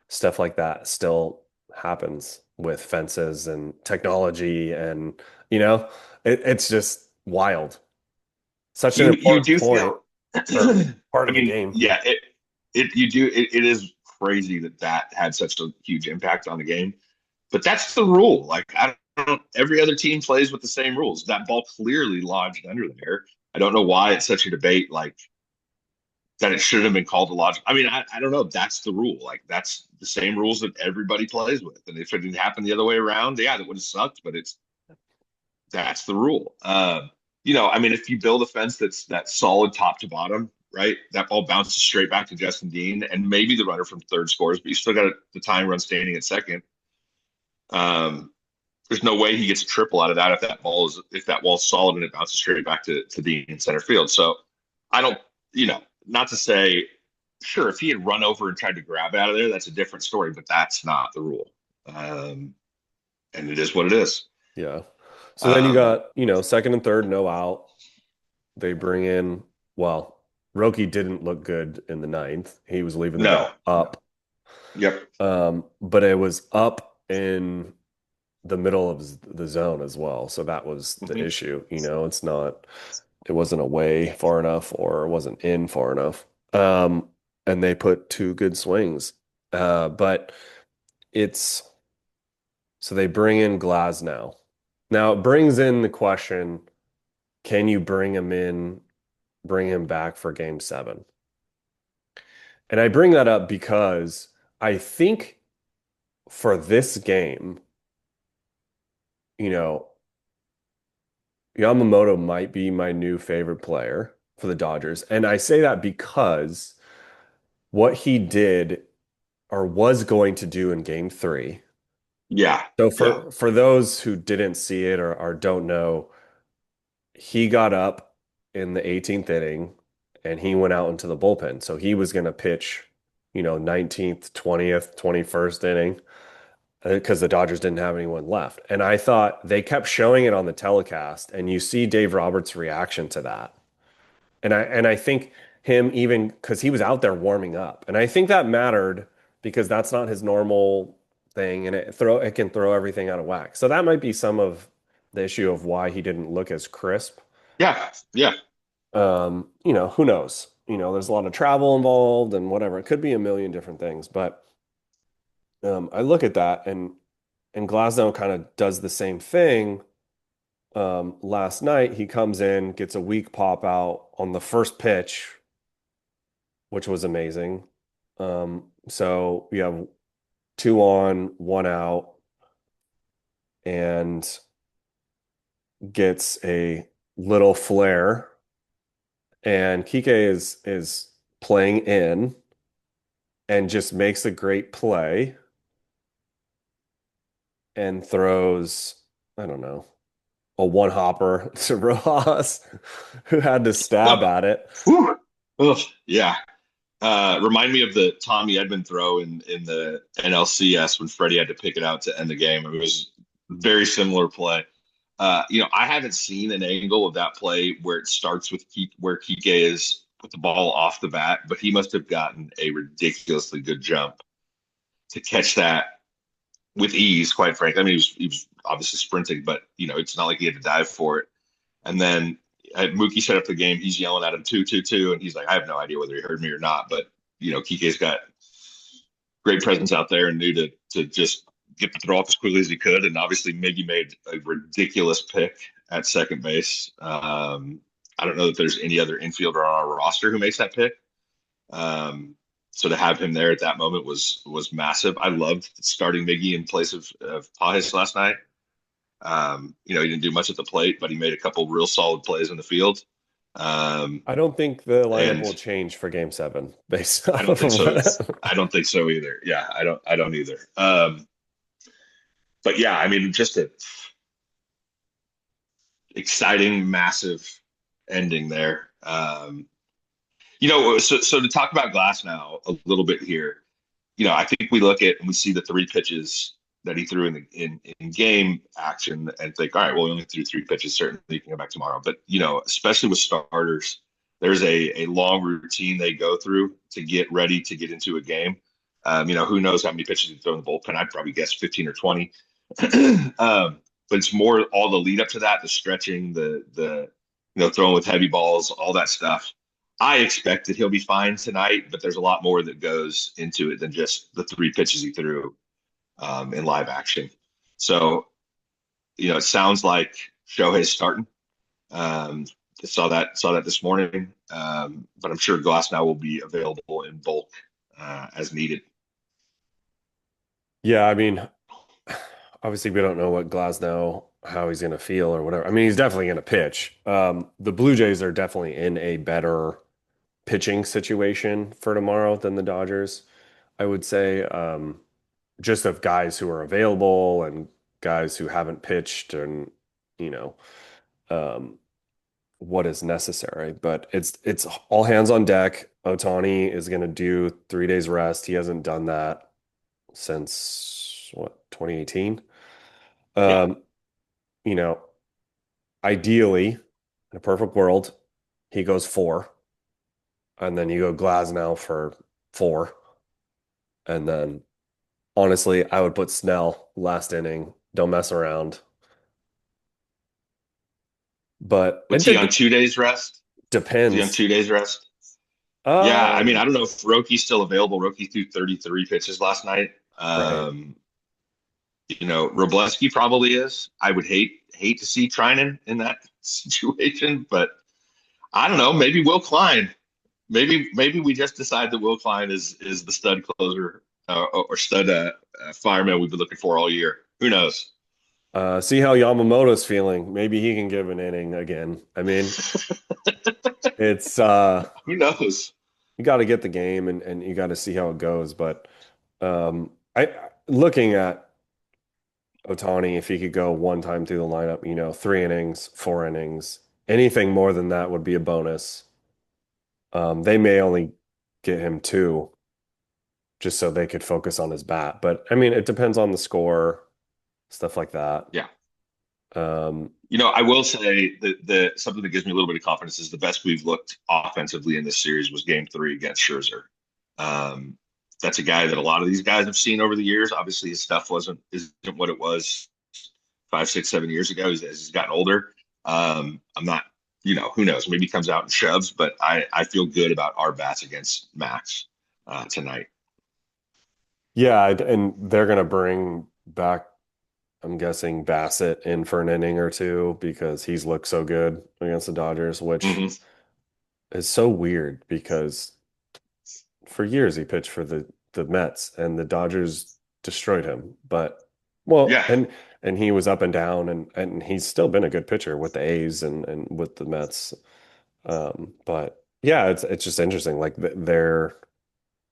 stuff like that still happens with fences and technology, and you know, it's just wild. Such an You important do point feel, or I part of the mean, game. yeah, it is crazy that that had such a huge impact on the game. But that's the rule. Like I don't. Every other team plays with the same rules. That ball clearly lodged under there. I don't know why it's such a debate. Like that, it should have been called a lodge. I mean, I don't know. That's the rule. Like that's the same rules that everybody plays with. And if it didn't happen the other way around, yeah, that would have sucked. But that's the rule. I mean, if you build a fence that's solid top to bottom, right, that ball bounces straight back to Justin Dean, and maybe the runner from third scores, but you still got the time run standing at second. Um, there's no way he gets a triple out of that if that wall's solid and it bounces straight back to Dean in center field. So I don't, not to say, sure, if he had run over and tried to grab it out of there, that's a different story, but that's not the rule. And it is what it is. Yeah. So then you Um, got, second and third, no out. They bring in, well, Roki didn't look good in the ninth. He was leaving the ball no. up. Yep. But it was up in the middle of the zone as well. So that was the Mhm. issue. It wasn't away far enough or it wasn't in far enough. And they put two good swings. But it's so they bring in Glasnow. Now it brings in the question, can you bring him back for game seven? And I bring that up because I think for this game, you know, Yamamoto might be my new favorite player for the Dodgers. And I say that because what he did or was going to do in game three. Yeah. So Yeah. for those who didn't see it or don't know, he got up in the 18th inning and he went out into the bullpen. So he was going to pitch, 19th, 20th, 21st inning because the Dodgers didn't have anyone left. And I thought they kept showing it on the telecast, and you see Dave Roberts' reaction to that. And I think him even because he was out there warming up. And I think that mattered because that's not his normal thing, and it can throw everything out of whack. So that might be some of the issue of why he didn't look as crisp. Yeah. Yeah. Who knows? There's a lot of travel involved and whatever. It could be a million different things, but I look at that and Glasnow kind of does the same thing. Last night he comes in, gets a weak pop out on the first pitch, which was amazing. So we have two on, one out, and gets a little flare. And Kike is playing in and just makes a great play and throws, I don't know, a one hopper to Rojas, who had to stab No. at it. Whew. Ugh. Yeah. Remind me of the Tommy Edman throw in the NLCS when Freddie had to pick it out to end the game. It was very similar play. I haven't seen an angle of that play where it starts with where Kike is with the ball off the bat, but he must have gotten a ridiculously good jump to catch that with ease, quite frankly. I mean, he was obviously sprinting, but it's not like he had to dive for it. And then Mookie set up the game. He's yelling at him 2-2-2, and he's like, I have no idea whether he heard me or not, but Kike's got great presence out there and knew to just get the throw off as quickly as he could. And obviously, Miggy made a ridiculous pick at second base. I don't know that there's any other infielder on our roster who makes that pick. So to have him there at that moment was massive. I loved starting Miggy in place of Pahis last night. He didn't do much at the plate, but he made a couple real solid plays in the field. I don't think the lineup And will change for game seven based I off don't think of so. what. I don't think so either. Yeah, I don't either. But yeah, I mean, just a exciting, massive ending there. So to talk about Glass now a little bit here, I think we look at and we see the three pitches that he threw in in game action and think, all right, well, we only threw 3 pitches. Certainly, he can go back tomorrow. But especially with starters, there's a long routine they go through to get ready to get into a game. Who knows how many pitches you throw in the bullpen? I'd probably guess 15 or 20. But it's more all the lead up to that, the stretching, the throwing with heavy balls, all that stuff. I expect that he'll be fine tonight, but there's a lot more that goes into it than just the 3 pitches he threw in live action. So, it sounds like Shohei's starting. Saw that this morning, but I'm sure Glass now will be available in bulk as needed. Yeah, I mean, obviously we don't know what Glasnow, how he's going to feel or whatever. I mean, he's definitely going to pitch. The Blue Jays are definitely in a better pitching situation for tomorrow than the Dodgers, I would say. Just of guys who are available and guys who haven't pitched and, you know, um, what is necessary. But it's all hands on deck. Ohtani is going to do 3 days rest. He hasn't done that since what, 2018? Yeah. Um, you know, ideally, in a perfect world, he goes four, and then you go Glasnow for four, and then honestly, I would put Snell last inning. Don't mess around. But What's he on 2 days rest? Is he on depends. 2 days rest? Yeah, I mean, Um, I don't know if Roki's still available. Roki threw 33 pitches last night. right. Robleski probably is. I would hate to see Trinan in that situation, but I don't know. Maybe Will Klein. Maybe we just decide that Will Klein is the stud closer or stud fireman we've been looking for all year. Who knows? See how Yamamoto's feeling. Maybe he can give an inning again. I mean, it's Who knows? you got to get the game and you got to see how it goes. But I looking at Ohtani, if he could go one time through the lineup, 3 innings, 4 innings, anything more than that would be a bonus. They may only get him two just so they could focus on his bat. But I mean, it depends on the score, stuff like that. Yeah. Um, I will say that something that gives me a little bit of confidence is the best we've looked offensively in this series was Game 3 against Scherzer. Um, that's a guy that a lot of these guys have seen over the years. Obviously, his stuff isn't what it was 5, 6, 7 years ago as he's gotten older. I'm not, who knows? Maybe he comes out and shoves, but I feel good about our bats against Max tonight. yeah, and they're gonna bring back, I'm guessing, Bassett in for an inning or two because he's looked so good against the Dodgers, which Hmm. is so weird because for years he pitched for the Mets and the Dodgers destroyed him. But well, Yeah. and he was up and down and he's still been a good pitcher with the A's and with the Mets. But yeah, it's just interesting. Like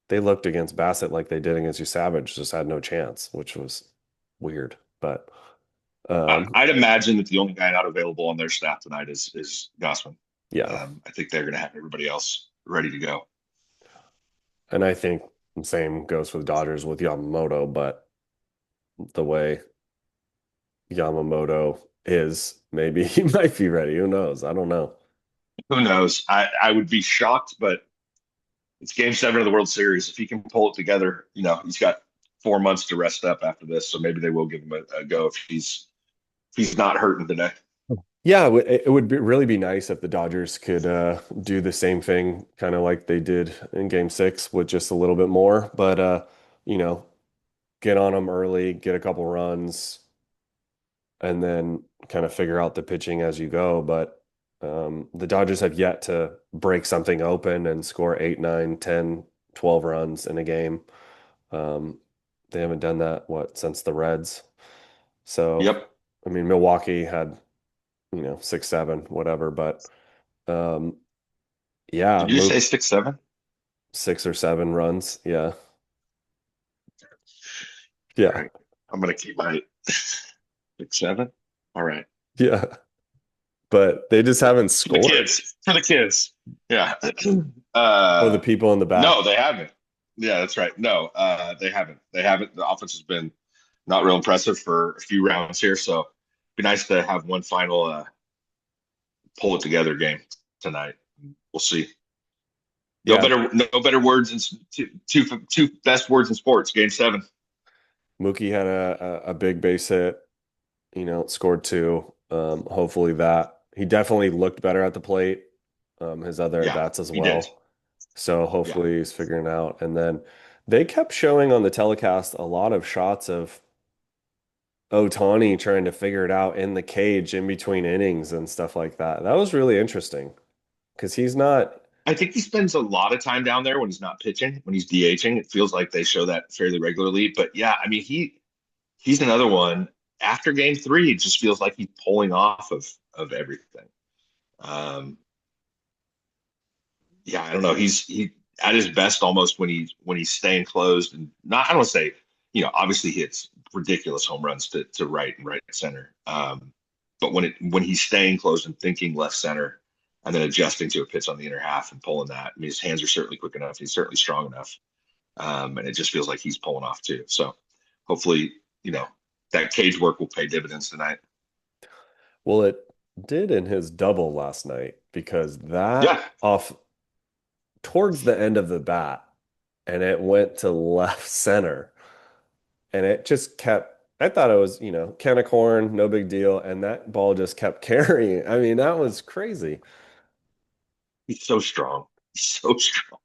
they looked against Bassett like they did against you Savage, just had no chance, which was weird. But I'd imagine that the only guy not available on their staff tonight is Gossman. yeah. I think they're going to have everybody else ready to go. And I think the same goes for the Dodgers with Yamamoto, but the way Yamamoto is, maybe he might be ready. Who knows? I don't know. Who knows? I would be shocked, but it's Game 7 of the World Series. If he can pull it together, he's got 4 months to rest up after this, so maybe they will give him a go if he's not hurting today. Yeah, it would really be nice if the Dodgers could do the same thing, kind of like they did in Game 6 with just a little bit more. But you know, get on them early, get a couple runs, and then kind of figure out the pitching as you go. But the Dodgers have yet to break something open and score 8, 9, 10, 12 runs in a game. Um, they haven't done that, since the Reds. So, Yep. I mean, Milwaukee had, 6, 7, whatever. But um, yeah, Did you say 6, 7? 6 or 7 runs. Yeah. All Yeah. right. I'm going to keep my 6, 7. All right. Yeah. But they just haven't For the scored. kids. For the kids. Yeah. Oh, the people in the back. No, they haven't. Yeah, that's right. No, they haven't. They haven't. The offense has been not real impressive for a few rounds here. So it'd be nice to have one final pull it together game tonight. We'll see. Yeah, No better words in two best words in sports. Game 7. Mookie had a big base hit, scored two. Hopefully that he definitely looked better at the plate. His other at Yeah, bats as he did. well. So Yeah, hopefully he's figuring it out. And then they kept showing on the telecast a lot of shots of Ohtani trying to figure it out in the cage in between innings and stuff like that. That was really interesting because he's not. I think he spends a lot of time down there when he's not pitching, when he's DHing. It feels like they show that fairly regularly. But yeah, I mean he's another one. After game 3, it just feels like he's pulling off of everything. Um, yeah, I don't know. He at his best almost when he's staying closed and not. I don't want to say obviously he hits ridiculous home runs to right and right center. But when he's staying closed and thinking left center and then adjusting to a pitch on the inner half and pulling that. I mean, his hands are certainly quick enough. He's certainly strong enough, and it just feels like he's pulling off too. So hopefully, that cage work will pay dividends tonight. Well, it did in his double last night because that Yeah, off towards the end of the bat and it went to left center and it just kept. I thought it was, can of corn, no big deal, and that ball just kept carrying. I mean, that was crazy. he's so strong. He's so strong.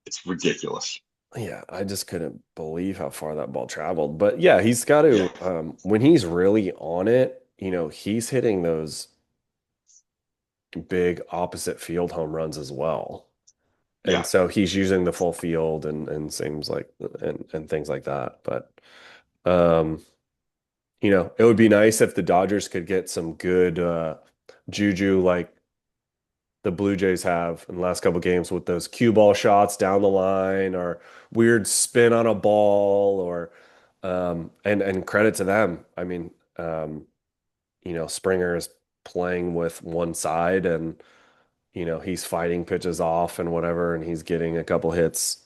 It's ridiculous. Yeah, I just couldn't believe how far that ball traveled. But yeah, he's got Yeah, to when he's really on it, he's hitting those big opposite field home runs as well. And yeah. so he's using the full field and seems like and things like that. But um, it would be nice if the Dodgers could get some good juju like the Blue Jays have in the last couple games with those cue ball shots down the line or weird spin on a ball or and credit to them. I mean, Springer is playing with one side and he's fighting pitches off and whatever and he's getting a couple hits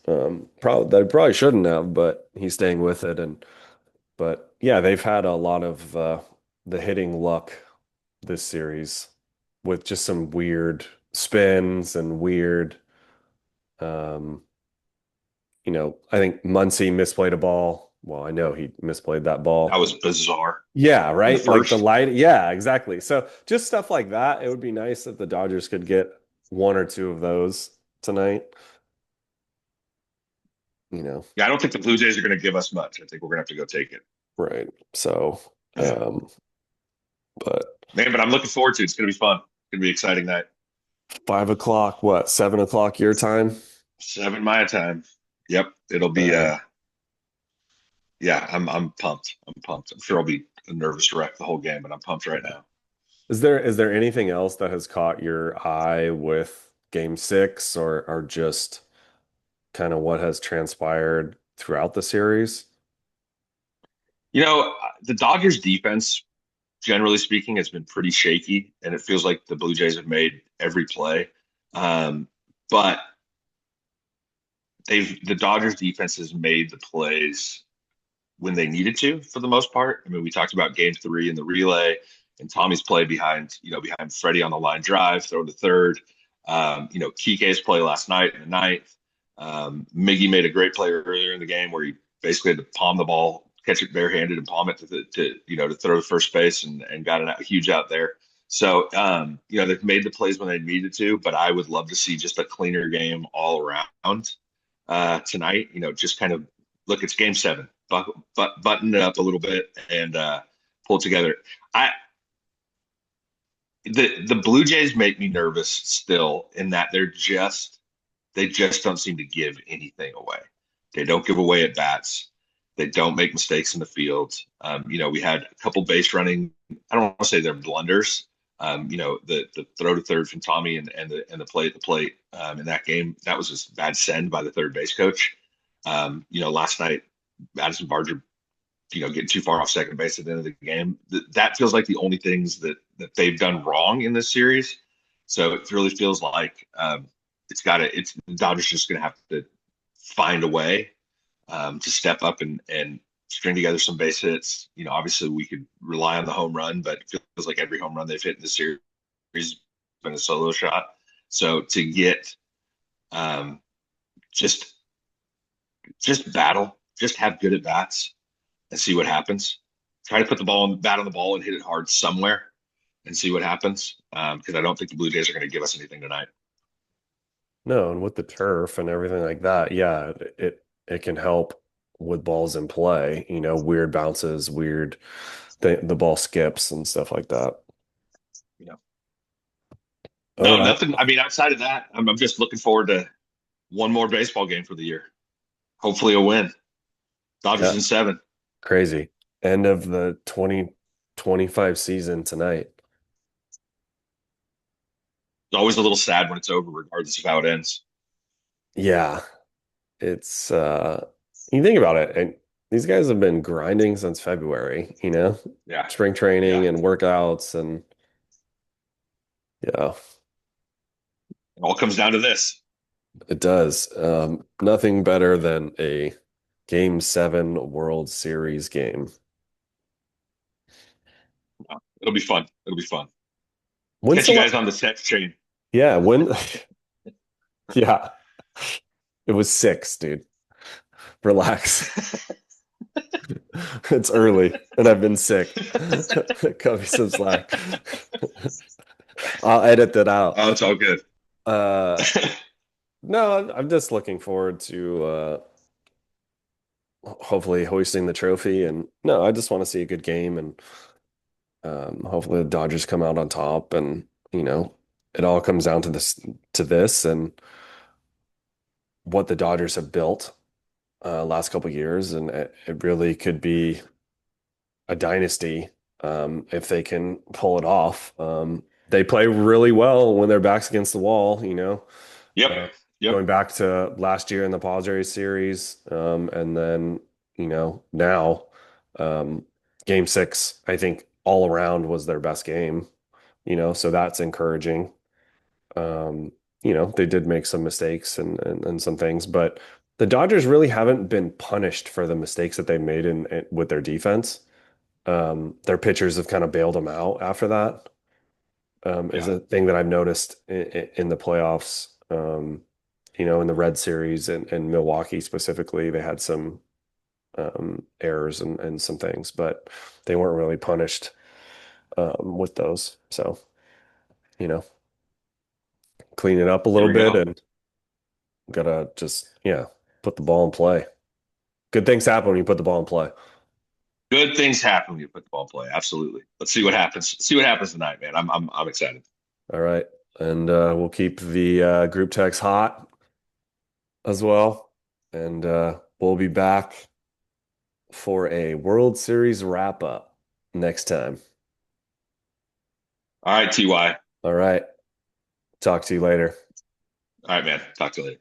probably shouldn't have, but he's staying with it but yeah, they've had a lot of the hitting luck this series with just some weird spins and weird. Um, I think Muncy misplayed a ball. Well, I know he misplayed that That ball. was bizarre Yeah, in the right. Like the first. light. Yeah, exactly. So just stuff like that. It would be nice if the Dodgers could get one or two of those tonight. You know, Yeah, I don't think the Blue Jays are going to give us much. I think we're going to have to go take it. right. So, Yeah, um, but man. But I'm looking forward to it. It's going to be fun. It's going to be an exciting night. 5 o'clock, what, 7 o'clock your time? 7 my time. Yep, it'll be. Uh, Yeah, I'm pumped. I'm pumped. I'm sure I'll be a nervous wreck the whole game, but I'm pumped right now. is there anything else that has caught your eye with game six or just kind of what has transpired throughout the series? The Dodgers defense, generally speaking, has been pretty shaky, and it feels like the Blue Jays have made every play. But the Dodgers defense has made the plays when they needed to, for the most part. I mean, we talked about game 3 in the relay and Tommy's play behind Freddie on the line drive, throw to third. Kike's play last night in the ninth. Miggy made a great play earlier in the game where he basically had to palm the ball, catch it barehanded, and palm it to throw to first base and got a huge out there. So, they've made the plays when they needed to, but I would love to see just a cleaner game all around tonight. Just kind of look, it's game 7, button it up a little bit and pull it together. I the Blue Jays make me nervous still in that they just don't seem to give anything away. They don't give away at bats. They don't make mistakes in the field. We had a couple base running. I don't want to say they're blunders. The throw to third from Tommy and the play at the plate in that game, that was just bad send by the third base coach. Last night, Madison Barger, getting too far off second base at the end of the game. That feels like the only things that they've done wrong in this series. So it really feels like the Dodgers just going to have to find a way to step up and string together some base hits. Obviously we could rely on the home run, but it feels like every home run they've hit in the series has been a solo shot. So to get um, just just battle, just have good at bats and see what happens. Try to put the bat on the ball and hit it hard somewhere and see what happens. Because I don't think the Blue Jays are going to give us anything tonight. No, and with the turf and everything like that, yeah, it can help with balls in play, weird bounces, weird the ball skips and stuff like that. You know, All no, right. nothing. I mean, outside of that, I'm just looking forward to one more baseball game for the year. Hopefully, a win. Dodgers Yeah, in seven. crazy. End of the 2025 season tonight. It's always a little sad when it's over, regardless of how it ends. Yeah, it's you think about it, and these guys have been grinding since February, Yeah, spring training yeah. and workouts and yeah, It all comes down to this. it does. Nothing better than a Game 7 World Series game. It'll be fun. It'll be fun. When's Catch the you last? guys on the text chain. Yeah, when? Yeah, it was 6, dude. Relax. It's early, and I've been sick. Cut me some slack. I'll edit that out. Oh, it's all good. Uh, no, I'm just looking forward to hopefully hoisting the trophy. And no, I just want to see a good game, and hopefully the Dodgers come out on top. And it all comes down to this and what the Dodgers have built last couple of years, and it really could be a dynasty if they can pull it off. They play really well when their backs against the wall, Yep. uh, Yep. going back to last year in the Padres series, and then now Game 6, I think all around was their best game. So that's encouraging. Um, they did make some mistakes and some things, but the Dodgers really haven't been punished for the mistakes that they made with their defense. Their pitchers have kind of bailed them out after that. Is Yeah. a thing that I've noticed in the playoffs. In the Red Series and Milwaukee specifically, they had some errors and some things, but they weren't really punished with those. So, you know, clean it up a There little we bit go. and gotta just, yeah, put the ball in play. Good things happen when you put the ball in play. Good things happen when you put the ball in play. Absolutely. Let's see what happens. See what happens tonight, man. I'm excited. All right. And we'll keep the group text hot as well. And we'll be back for a World Series wrap up next time. All right, TY. All right. Talk to you later. All right, man. Talk to you later.